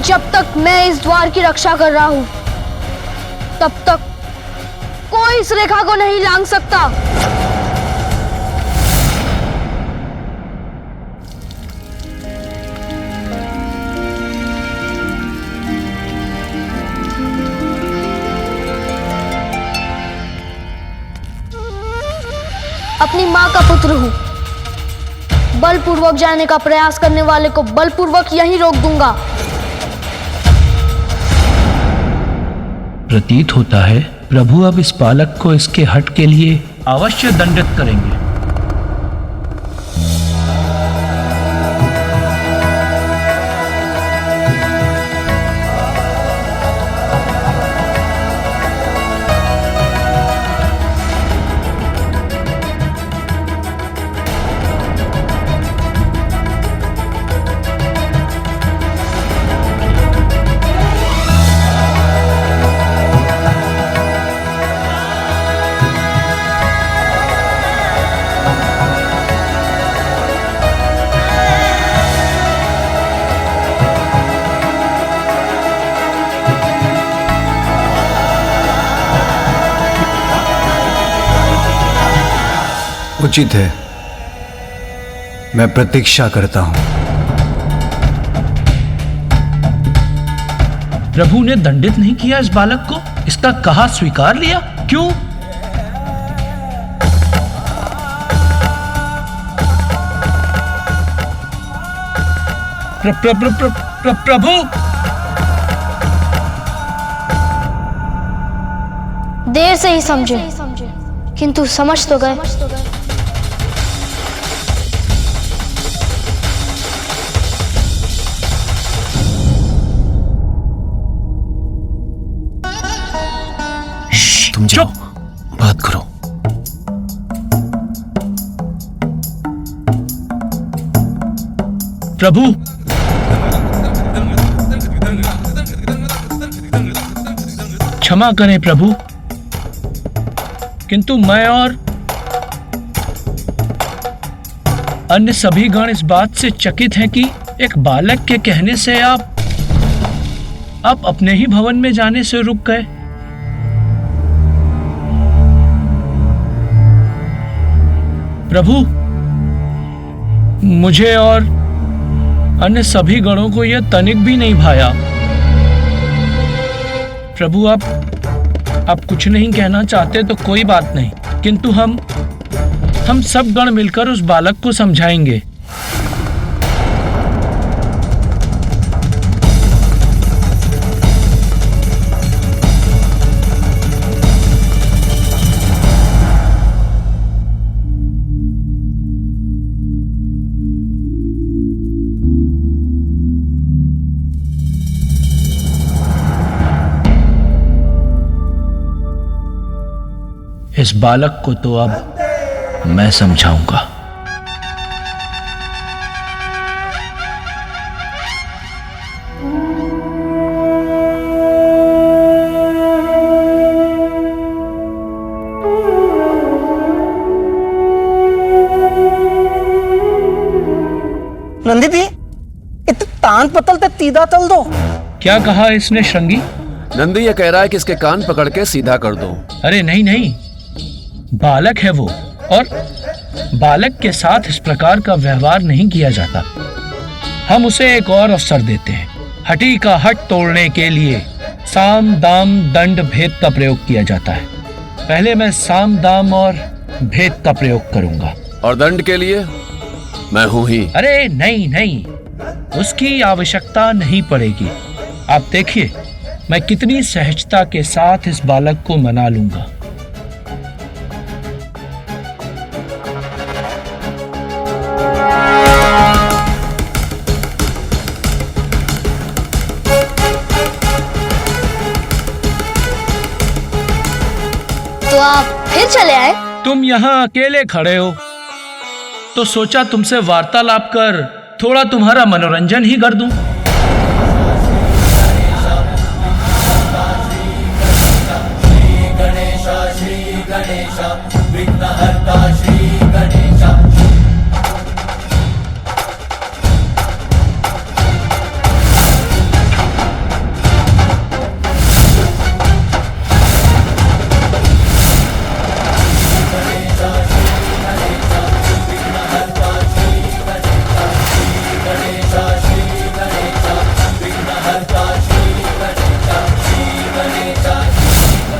जब तक मैं इस द्वार की रक्षा कर रहा हूं, तब तक कोई इस रेखा को नहीं लांघ सकता। अपनी मां का पुत्र हूं। बलपूर्वक जाने का प्रयास करने वाले को बलपूर्वक यहीं रोक दूंगा। प्रतीत होता है प्रभु अब इस बालक को इसके हठ के लिए अवश्य दंडित करेंगे। उचित है, मैं प्रतीक्षा करता हूं। प्रभु ने दंडित नहीं किया इस बालक को, इसका कहा स्वीकार लिया, क्यों? प्रभु देर से ही समझे, किंतु समझ तो गए। तुम जाओ, बात करो। प्रभु क्षमा करें प्रभु, किंतु मैं और अन्य सभी गण इस बात से चकित हैं कि एक बालक के कहने से आप अपने ही भवन में जाने से रुक गए। प्रभु, मुझे और अन्य सभी गणों को यह तनिक भी नहीं भाया। प्रभु, आप कुछ नहीं कहना चाहते तो कोई बात नहीं, किंतु हम सब गण मिलकर उस बालक को समझाएंगे। इस बालक को तो अब मैं समझाऊंगा। नंदी दी, इत तान पतल ते तीदा तल दो। क्या कहा इसने श्रृंगी? नंदी ये कह रहा है कि इसके कान पकड़ के सीधा कर दो। अरे नहीं, बालक है वो, और बालक के साथ इस प्रकार का व्यवहार नहीं किया जाता। हम उसे एक और अवसर देते हैं। हठी का हट तोड़ने के लिए साम दाम दंड भेद का प्रयोग किया जाता है। पहले मैं साम दाम और भेद का प्रयोग करूंगा। और दंड के लिए मैं हूं ही। अरे नहीं, उसकी आवश्यकता नहीं पड़ेगी। आप देखिए मैं कितनी सहजता के साथ इस बालक को मना लूंगा। तो आप फिर चले आए? तुम यहाँ अकेले खड़े हो तो सोचा तुमसे वार्तालाप कर थोड़ा तुम्हारा मनोरंजन ही कर दूं।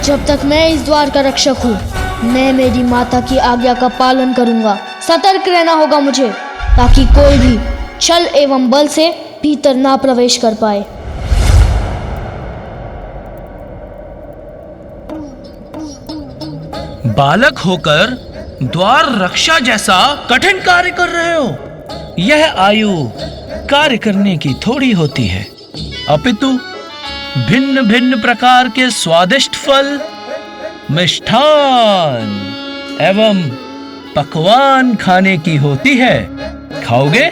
जब तक मैं इस द्वार का रक्षक हूँ, मैं मेरी माता की आज्ञा का पालन करूंगा। सतर्क रहना होगा मुझे, ताकि कोई भी छल एवं बल से भीतर ना प्रवेश कर पाए। बालक होकर द्वार रक्षा जैसा कठिन कार्य कर रहे हो। यह आयु कार्य करने की थोड़ी होती है, अपितु भिन्न भिन्न प्रकार के स्वादिष्ट फल, मिष्ठान एवं पकवान खाने की होती है। खाओगे?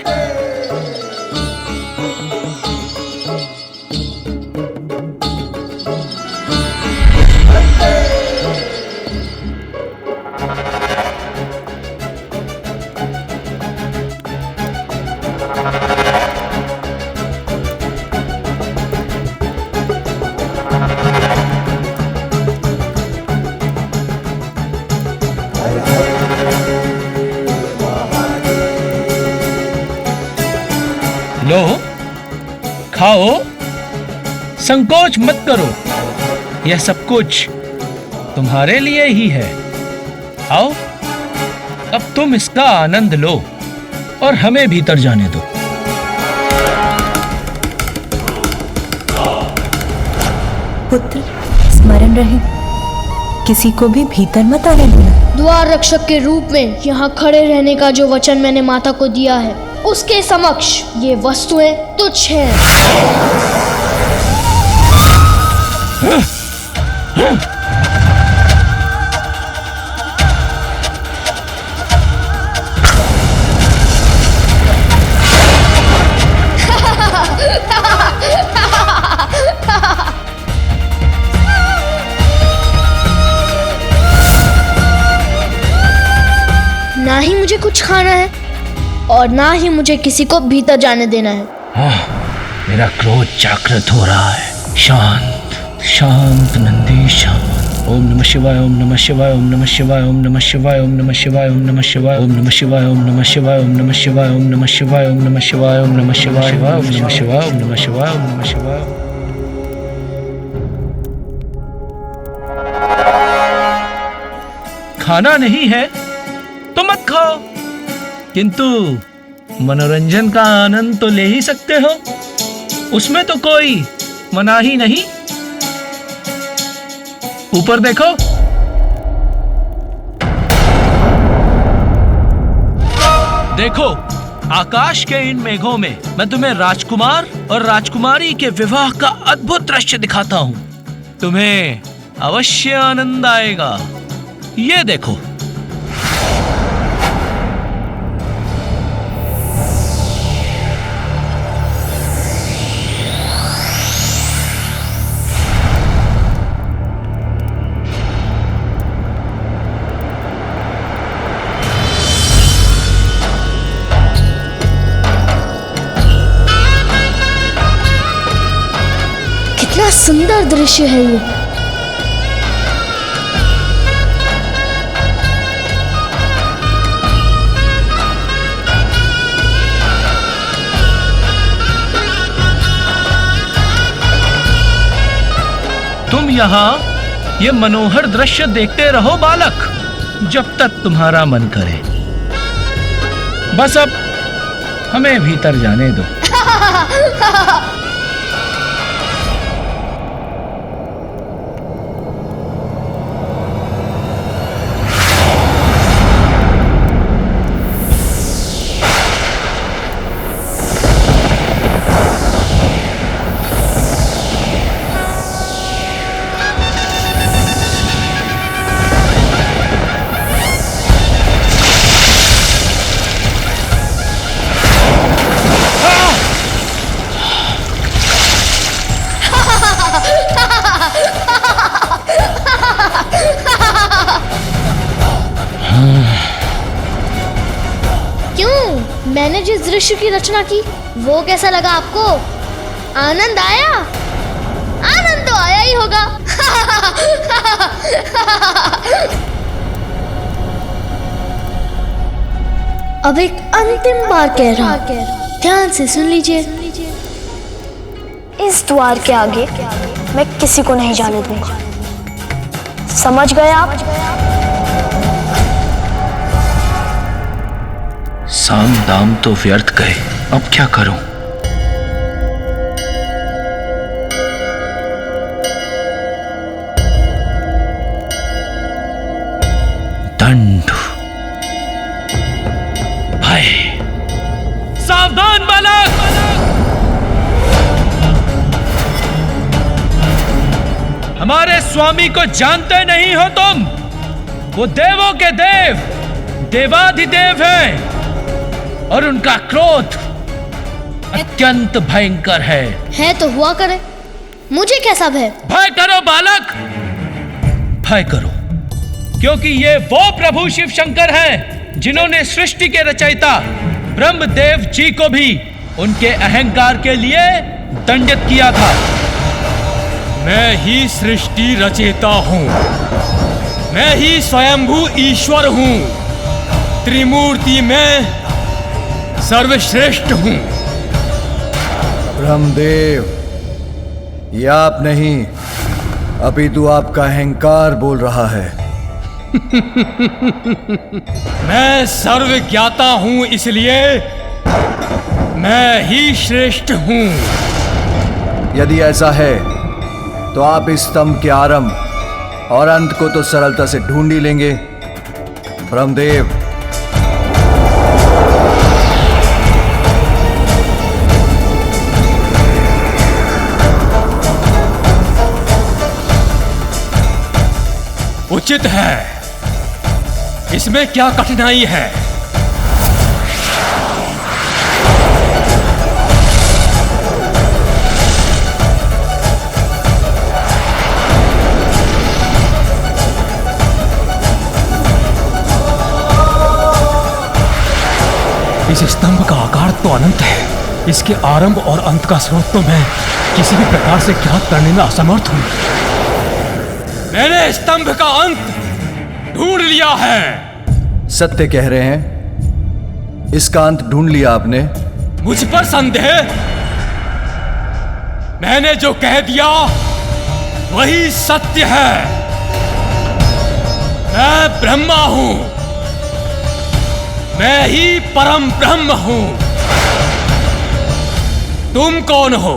लो, खाओ, संकोच मत करो। यह सब कुछ तुम्हारे लिए ही है। आओ, अब तुम इसका आनंद लो और हमें भीतर जाने दो। पुत्र, स्मरण रहे, किसी को भी भीतर मत आने देना। द्वार रक्षक के रूप में यहाँ खड़े रहने का जो वचन मैंने माता को दिया है, उसके समक्ष ये वस्तुएं तुच्छ हैं। ना ही मुझे कुछ खाना है और ना ही मुझे किसी को भीतर जाने देना है। मेरा क्रोध जागृत हो रहा है। शांत शांत नंदी शांत। ओम नमः शिवाय, ओम नमः शिवाय, ओम नमः शिवाय, ओम नमः शिवाय, ओम नमः शिवाय, ओम नमः शिवाय, ओम नमः शिवाय, ओम नमः शिवाय, ओम नमः शिवाय, ओम नमः शिवाय, ओम नमः शिवाय, ओम नमः शिवाय, ओम नमः शिवाय, ओम नमः शिवाय, ओम नमः शिवाय। खाना नहीं है तो मत खाओ, किंतु मनोरंजन का आनंद तो ले ही सकते हो। उसमें तो कोई मनाही नहीं। ऊपर देखो, देखो आकाश के इन मेघों में मैं तुम्हें राजकुमार और राजकुमारी के विवाह का अद्भुत दृश्य दिखाता हूं। तुम्हें अवश्य आनंद आएगा। ये देखो। कितना सुंदर दृश्य है ये। तुम यहाँ ये मनोहर दृश्य देखते रहो बालक, जब तक तुम्हारा मन करे। बस अब हमें भीतर जाने दो। क्यों? मैंने जिस दृश्य की रचना की वो कैसा लगा आपको? आनंद आया? आनंद तो आया ही होगा। अब एक अंतिम बार कह रहा, ध्यान से सुन लीजिए। इस द्वार के आगे मैं किसी को नहीं जाने दूंगा। समझ गए आप? साम दाम तो व्यर्थ गए, अब क्या करूं? दंड, भय। सावधान बालक! हमारे स्वामी को जानते नहीं हो तुम? वो देवों के देव, देवाधिदेव हैं और उनका क्रोध अत्यंत भयंकर है तो हुआ करे, मुझे कैसा भय? भय करो बालक, भय करो, क्योंकि ये वो प्रभु शिव शंकर हैं जिन्होंने सृष्टि के रचयिता ब्रह्मदेव जी को भी उनके अहंकार के लिए दंडित किया था। मैं ही सृष्टि रचयिता हूँ, मैं ही स्वयंभू ईश्वर हूँ, त्रिमूर्ति में सर्वश्रेष्ठ हूँ। ब्रह्मदेव, ये आप नहीं, अपितु आपका अहंकार बोल रहा है। मैं सर्वज्ञाता हूँ, इसलिए मैं ही श्रेष्ठ हूँ। यदि ऐसा है तो आप इस स्तंभ के आरंभ और अंत को तो सरलता से ढूंढ ही लेंगे। ब्रह्मदेव, उचित है, इसमें क्या कठिनाई है? इस स्तंभ का आकार तो अनंत है, इसके आरंभ और अंत का स्रोत तो मैं किसी भी प्रकार से ज्ञात करने में असमर्थ हूं। मैंने स्तंभ का अंत ढूंढ लिया है। सत्य कह रहे हैं? इसका अंत ढूंढ लिया आपने? मुझ पर संदेह? मैंने जो कह दिया वही सत्य है। मैं ब्रह्मा हूं, मैं ही परम ब्रह्म हूं। तुम कौन हो?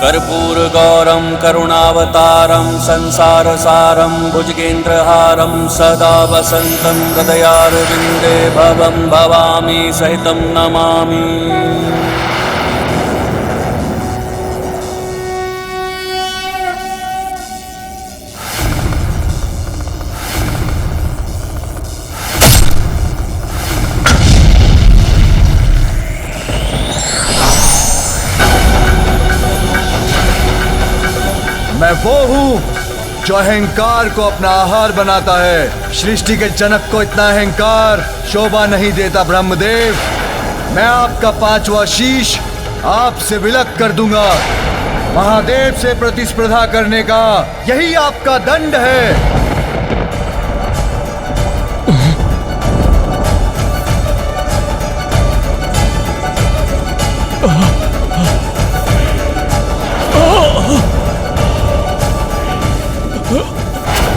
कर्पूर गौरम करुणावतारम संसार सारम भुजगेन्द्रहारम सदा वसंतं हृदयारविंदे भवं भवामी सहितं नमामि। मैं वो हूं जो अहंकार को अपना आहार बनाता है। सृष्टि के जनक को इतना अहंकार शोभा नहीं देता। ब्रह्मदेव, मैं आपका पांचवा शीश आपसे विलग कर दूंगा। महादेव से प्रतिस्पर्धा करने का यही आपका दंड है।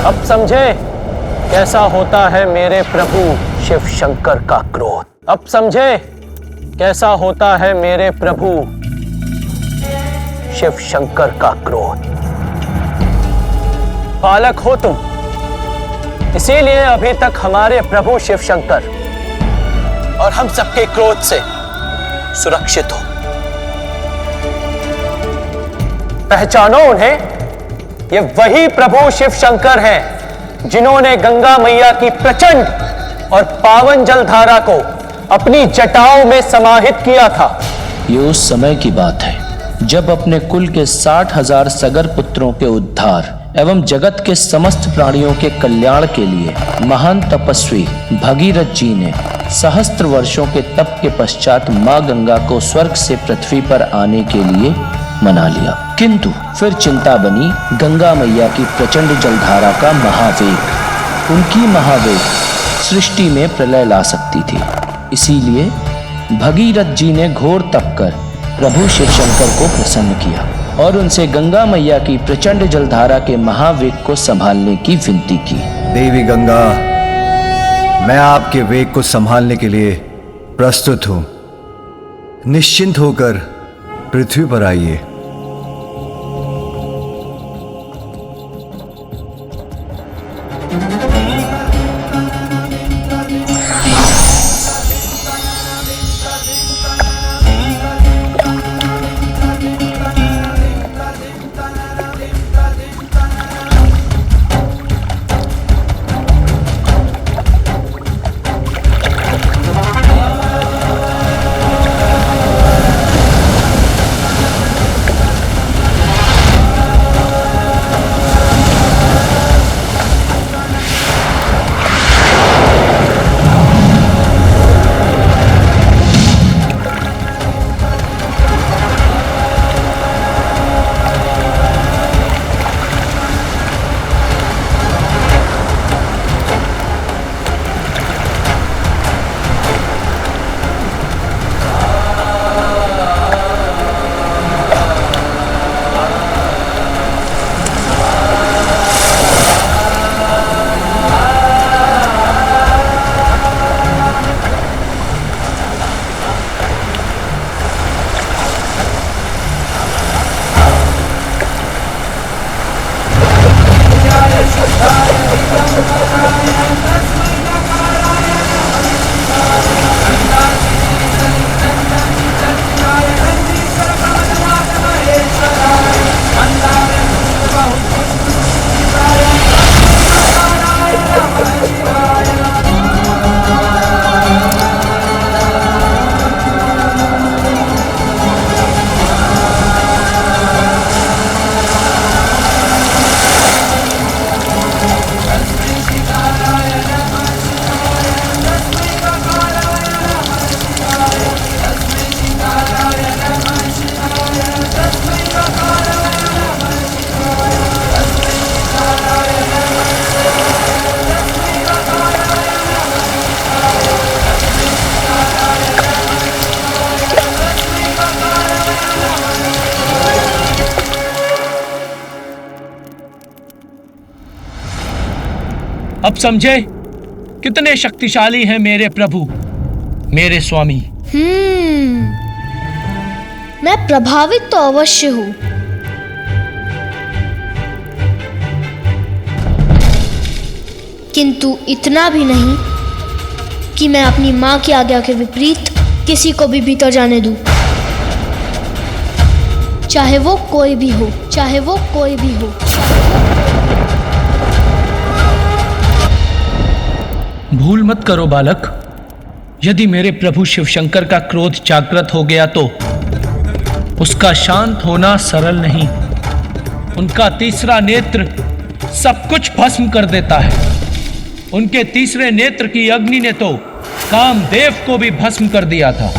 अब समझे कैसा होता है मेरे प्रभु शिव शंकर का क्रोध। अब समझे कैसा होता है मेरे प्रभु शिव शंकर का क्रोध। बालक हो तुम, इसीलिए अभी तक हमारे प्रभु शिव शंकर और हम सबके क्रोध से सुरक्षित हो। पहचानो उन्हें, ये वही प्रभु शिव शंकर हैं जिन्होंने गंगा मैया की प्रचंड और पावन जलधारा को अपनी जटाओं में समाहित किया था। ये उस समय की बात है जब अपने कुल के 60,000 सगर पुत्रों के उद्धार एवं जगत के समस्त प्राणियों के कल्याण के लिए महान तपस्वी भगीरथ जी ने सहस्त्र वर्षों के तप के पश्चात मां गंगा को स्वर्ग से पृथ्वी पर आने के लिए मना लिया। किंतु फिर चिंता बनी गंगा मैया की प्रचंड जलधारा का महावेग। उनकी महावेग सृष्टि में प्रलय ला सकती थी। इसीलिए भगीरथ जी ने घोर तप कर प्रभु शिव शंकर को प्रसन्न किया और उनसे गंगा मैया की प्रचंड जलधारा के महावेग को संभालने की विनती की। देवी गंगा, मैं आपके वेग को संभालने के लिए प्रस्तुत हूं। निश्चिंत होकर पृथ्वी पर आइए। अब समझे कितने शक्तिशाली हैं मेरे प्रभु, मेरे स्वामी। मैं प्रभावित तो अवश्य हूं, किंतु इतना भी नहीं कि मैं अपनी मां की आज्ञा के विपरीत किसी को भी भीतर जाने दूं, चाहे वो कोई भी हो, चाहे वो कोई भी हो। भूल मत करो बालक, यदि मेरे प्रभु शिव शंकर का क्रोध जागृत हो गया तो उसका शांत होना सरल नहीं। उनका तीसरा नेत्र सब कुछ भस्म कर देता है। उनके तीसरे नेत्र की अग्नि ने तो कामदेव को भी भस्म कर दिया था।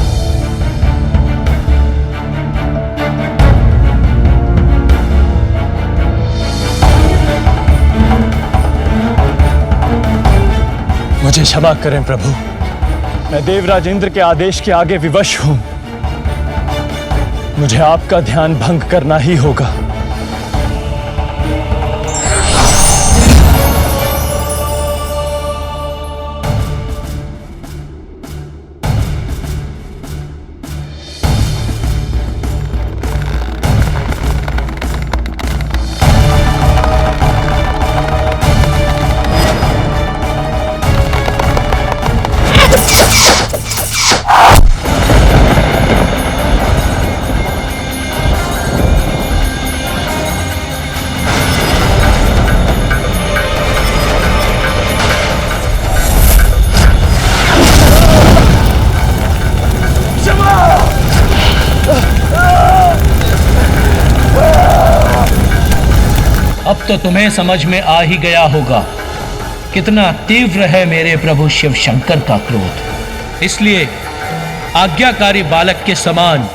मुझे क्षमा करें प्रभु, मैं देवराज इंद्र के आदेश के आगे विवश हूं। मुझे आपका ध्यान भंग करना ही होगा। अब तो तुम्हें समझ में आ ही गया होगा कितना तीव्र है मेरे प्रभु शिव शंकर का क्रोध। इसलिए आज्ञाकारी बालक के समान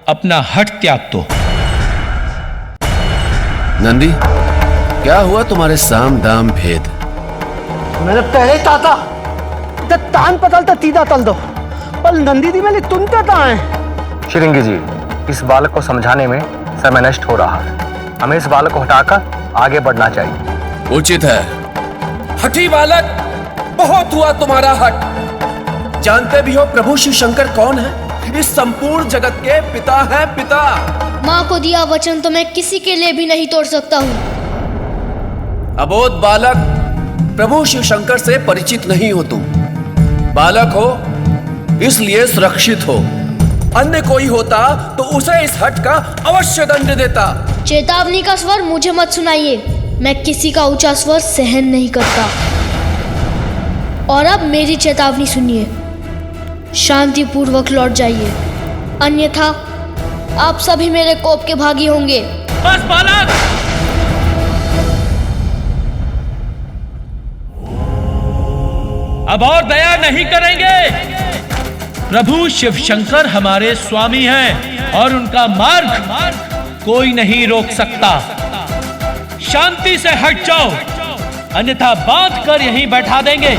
अपना हठ त्याग दो। नंदी, क्या हुआ तुम्हारे साम दाम भेद? मैंने पहले ही ताता तान पतल तो तीदा तल दो, पर नंदी दी मैंने तुम पे ताए। श्रृंगी जी, इस बालक को समझाने में समय नष्ट हो रहा है। हमें इस बालक को हटाकर आगे बढ़ना चाहिए। उचित है। हठी बालक, बहुत हुआ तुम्हारा हट। जानते भी हो प्रभु शिव शंकर कौन है? इस संपूर्ण जगत के पिता है, पिता। माँ को दिया वचन तो मैं किसी के लिए भी नहीं तोड़ सकता हूँ। अबोध बालक, प्रभु शिव शंकर से परिचित नहीं हो तुम। बालक हो इसलिए सुरक्षित हो। अन्य कोई होता तो उसे इस हट का अवश्य दंड देता। चेतावनी का स्वर मुझे मत सुनाइए। मैं किसी का ऊंचा स्वर सहन नहीं करता। और अब मेरी चेतावनी सुनिए, शांतिपूर्वक लौट जाइए, अन्यथा आप सभी मेरे कोप के भागी होंगे। बस बालक! अब और दया नहीं करेंगे। प्रभु शिव शंकर हमारे स्वामी हैं और उनका मार्ग कोई नहीं रोक सकता। शांति से हट जाओ, अन्यथा बांध कर यहीं बैठा देंगे।